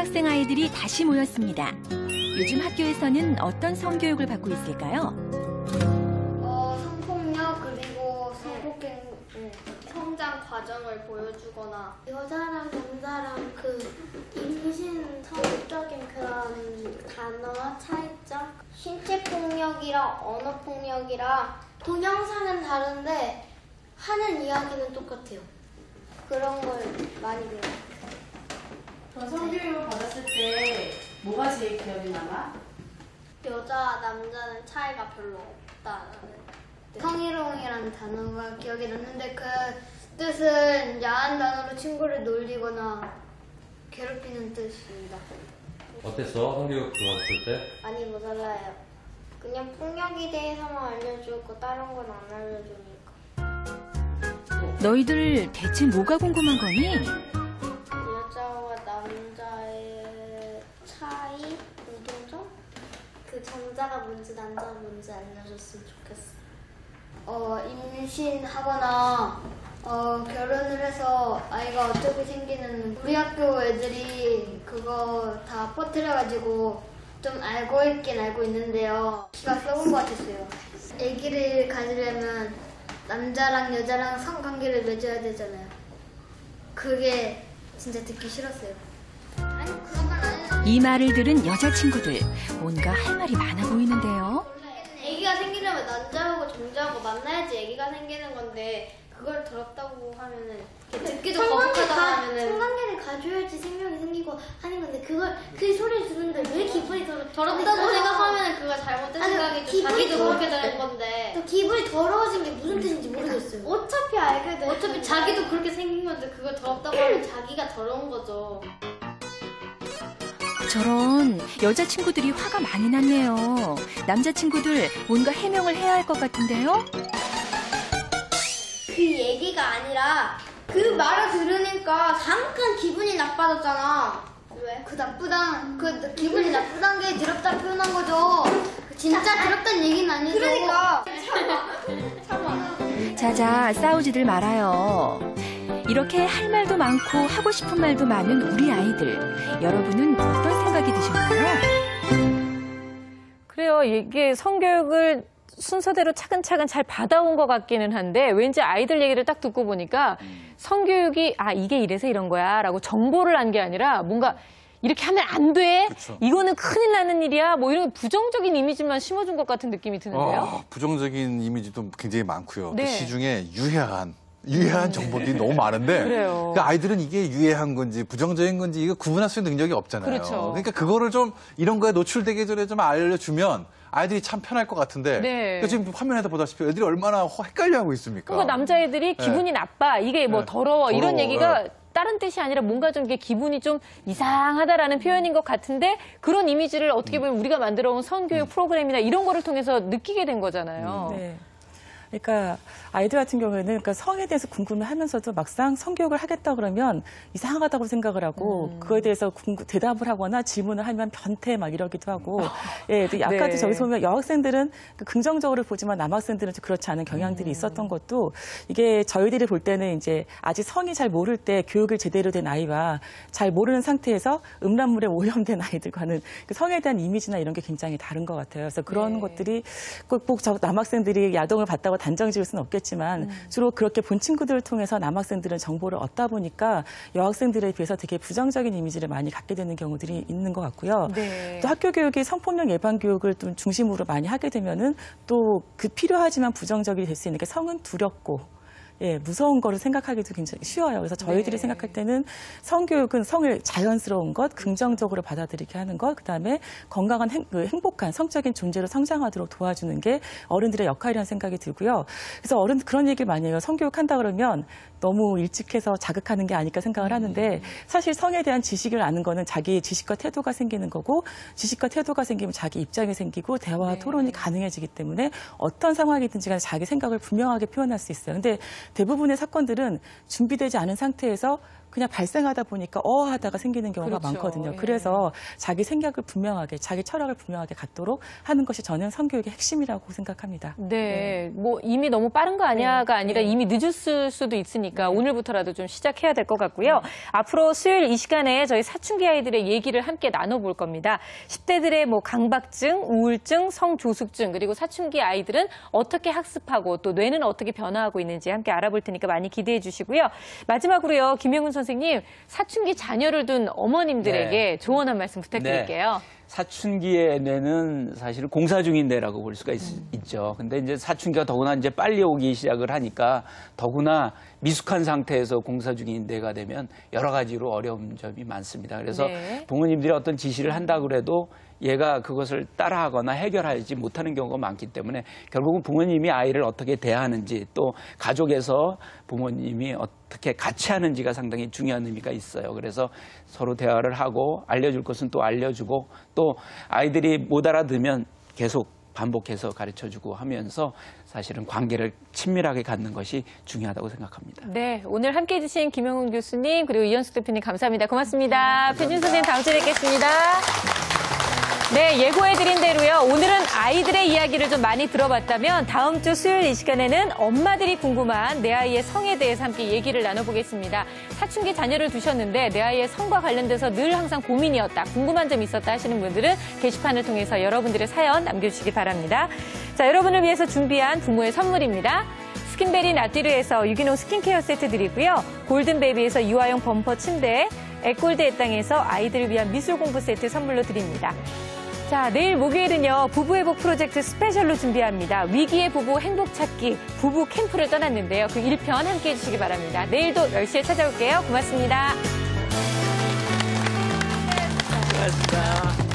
중학생 아이들이 다시 모였습니다. 요즘 학교에서는 어떤 성교육을 받고 있을까요? 성폭력 그리고 성장 과정을 보여주거나 여자랑 남자랑 그 임신 성적인 그런 단어 차이점, 신체 폭력이랑 언어 폭력이랑 동영상은 다른데 하는 이야기는 똑같아요. 그런 걸 많이 배워요. 그럼 성교육을 받았을 때 뭐가 제일 기억이 남아? 여자, 남자는 차이가 별로 없다는 성희롱이라는 단어가 기억이 났는데 그 뜻은 야한 단어로 친구를 놀리거나 괴롭히는 뜻입니다. 어땠어? 성교육 들어봤을 때? 많이 못 알아요. 그냥 폭력에 대해서만 알려주고 다른 건 안 알려주니까. 너희들 대체 뭐가 궁금한 거니? 여자와 남자의 차이, 공통점? 그 정자가 뭔지 남자가 뭔지 알려줬으면 좋겠어. 임신하거나 결혼을 해서 아이가 어떻게 생기는 우리 학교 애들이 그거 다 퍼뜨려가지고 좀 알고 있긴 알고 있는데요. 기가 썩은 것 같았어요. 아기를 가지려면 남자랑 여자랑 성관계를 맺어야 되잖아요. 그게 진짜 듣기 싫었어요. 아니 그런 건 아니에요. 이 말을 들은 여자친구들, 뭔가 할 말이 많아 보이는데요. 아기가 생기려면 남자하고 정자하고 만나야지 아기가 생기는 건데 그걸 더럽다고 하면은 듣기도 거북하다 하면은 성관계를 가져야지 생명이 생기고 하는 건데 그 소리를 듣는데 왜 기분이 더럽다고 생각하면 그거 잘못된 생각이죠. 자기도 그렇게 되는 건데 또 기분이 더러워진 게 무슨 뜻인지 모르겠어요. 어차피 알게 돼. 어차피 자기도 그렇게 생긴 건데 그걸 더럽다고 하면 자기가 더러운 거죠. 저런, 여자친구들이 화가 많이 났네요. 남자친구들 뭔가 해명을 해야 할 것 같은데요? 그 얘기가 아니라 그 말을 들으니까 잠깐 기분이 나빠졌잖아. 왜? 그 기분이 나쁘다는 게 더럽다 표현한 거죠. 진짜 더럽다는 얘기는 아니죠. 그러니까 자자, 싸우지들 말아요. 이렇게 할 말도 많고 하고 싶은 말도 많은 우리 아이들. 여러분은 어떤 생각이 드셨나요? 그래요. 이게 성교육을 순서대로 차근차근 잘 받아온 것 같기는 한데 왠지 아이들 얘기를 딱 듣고 보니까 성교육이 이게 이래서 이런 거야 라고 정보를 한 게 아니라 뭔가 이렇게 하면 안 돼. 그쵸. 이거는 큰일 나는 일이야. 뭐 이런 부정적인 이미지만 심어준 것 같은 느낌이 드는데요. 부정적인 이미지도 굉장히 많고요. 네. 그 시중에 유해한 정보들이 너무 많은데 그래요. 그러니까 아이들은 이게 유해한 건지 부정적인 건지 이거 구분할 수 있는 능력이 없잖아요. 그렇죠. 그러니까 그거를 좀 이런 거에 노출되기 전에 좀 알려주면 아이들이 참 편할 것 같은데 네. 그러니까 지금 화면에도 보다시피 애들이 얼마나 헷갈려하고 있습니까? 그러니까 남자애들이 기분이 나빠. 이게 뭐 네. 더러워. 이런 더러워. 얘기가 네. 다른 뜻이 아니라 뭔가 좀 이게 기분이 좀 이상하다라는 표현인 것 같은데 그런 이미지를 어떻게 보면 우리가 만들어온 성교육 프로그램이나 이런 거를 통해서 느끼게 된 거잖아요. 네. 그러니까 아이들 같은 경우에는 그러니까 성에 대해서 궁금해하면서도 막상 성교육을 하겠다 그러면 이상하다고 생각을 하고 그거에 대해서 대답을 하거나 질문을 하면 변태 막 이러기도 하고 예, 아까도 네. 저기서 보면 여학생들은 긍정적으로 보지만 남학생들은 좀 그렇지 않은 경향들이 있었던 것도 이게 저희들이 볼 때는 이제 아직 성이 잘 모를 때 교육을 제대로 된 아이와 잘 모르는 상태에서 음란물에 오염된 아이들과는 그 성에 대한 이미지나 이런 게 굉장히 다른 것 같아요. 그래서 그런 네. 것들이 꼭 저 남학생들이 야동을 봤다고 단정 지을 수는 없겠지만 주로 그렇게 본 친구들을 통해서 남학생들은 정보를 얻다 보니까 여학생들에 비해서 되게 부정적인 이미지를 많이 갖게 되는 경우들이 있는 것 같고요. 네. 또 학교 교육이 성폭력 예방 교육을 좀 중심으로 많이 하게 되면은 또 그 필요하지만 부정적이 될 수 있는 게 성은 두렵고 예, 무서운 거를 생각하기도 굉장히 쉬워요. 그래서 저희들이 네. 생각할 때는 성교육은 성을 자연스러운 것, 긍정적으로 받아들이게 하는 것, 그다음에 건강한 행복한 성적인 존재로 성장하도록 도와주는 게 어른들의 역할이라는 생각이 들고요. 그래서 어른들 그런 얘기를 많이 해요. 성교육 한다 그러면 너무 일찍 해서 자극하는 게 아닐까 생각을 하는데 사실 성에 대한 지식을 아는 거는 자기의 지식과 태도가 생기는 거고 지식과 태도가 생기면 자기 입장이 생기고 대화와 토론이 가능해지기 때문에 어떤 상황이든지 간에 자기 생각을 분명하게 표현할 수 있어요. 근데 대부분의 사건들은 준비되지 않은 상태에서 그냥 발생하다 보니까 하다가 생기는 경우가 그렇죠. 많거든요. 예. 그래서 자기 생각을 분명하게, 자기 철학을 분명하게 갖도록 하는 것이 저는 성교육의 핵심이라고 생각합니다. 네, 뭐 이미 너무 빠른 거 아니야가 아니라 이미 늦었을 수도 있으니까 오늘부터라도 좀 시작해야 될 것 같고요. 앞으로 수요일 이 시간에 저희 사춘기 아이들의 얘기를 함께 나눠볼 겁니다. 10대들의 뭐 강박증, 우울증, 성조숙증 그리고 사춘기 아이들은 어떻게 학습하고 또 뇌는 어떻게 변화하고 있는지 함께 알아볼 테니까 많이 기대해 주시고요. 마지막으로요, 김영훈 선생님, 사춘기 자녀를 둔 어머님들에게 조언 한 말씀 부탁드릴게요. 사춘기의 뇌는 사실 공사 중인 뇌라고 볼 수가 있죠. 근데 이제 사춘기가 더구나 이제 빨리 오기 시작을 하니까 더구나 미숙한 상태에서 공사 중인 뇌가 되면 여러 가지로 어려운 점이 많습니다. 그래서 부모님들이 어떤 지시를 한다고 해도 얘가 그것을 따라하거나 해결하지 못하는 경우가 많기 때문에 결국은 부모님이 아이를 어떻게 대하는지 또 가족에서 부모님이 어떻게 같이 하는지가 상당히 중요한 의미가 있어요. 그래서 서로 대화를 하고 알려줄 것은 또 알려주고 또 아이들이 못 알아들으면 계속 반복해서 가르쳐주고 하면서 사실은 관계를 친밀하게 갖는 것이 중요하다고 생각합니다. 네, 오늘 함께해 주신 김영훈 교수님 그리고 이현숙 대표님 감사합니다. 고맙습니다. 표준 선생님 다음 주에 뵙겠습니다. 네, 예고해드린 대로요. 오늘은 아이들의 이야기를 좀 많이 들어봤다면 다음 주 수요일 이 시간에는 엄마들이 궁금한 내 아이의 성에 대해서 함께 얘기를 나눠보겠습니다. 사춘기 자녀를 두셨는데 내 아이의 성과 관련돼서 늘 항상 고민이었다, 궁금한 점이 있었다 하시는 분들은 게시판을 통해서 여러분들의 사연 남겨주시기 바랍니다. 자, 여러분을 위해서 준비한 부모의 선물입니다. 스킨베리 나띠르에서 유기농 스킨케어 세트 드리고요. 골든베이비에서 유아용 범퍼 침대, 에꼴드의 땅에서 아이들을 위한 미술 공부 세트 선물로 드립니다. 자, 내일 목요일은요, 부부회복 프로젝트 스페셜로 준비합니다. 위기의 부부 행복 찾기, 부부 캠프를 떠났는데요. 그 1편 함께 해주시기 바랍니다. 내일도 10시에 찾아올게요. 고맙습니다. 고맙습니다.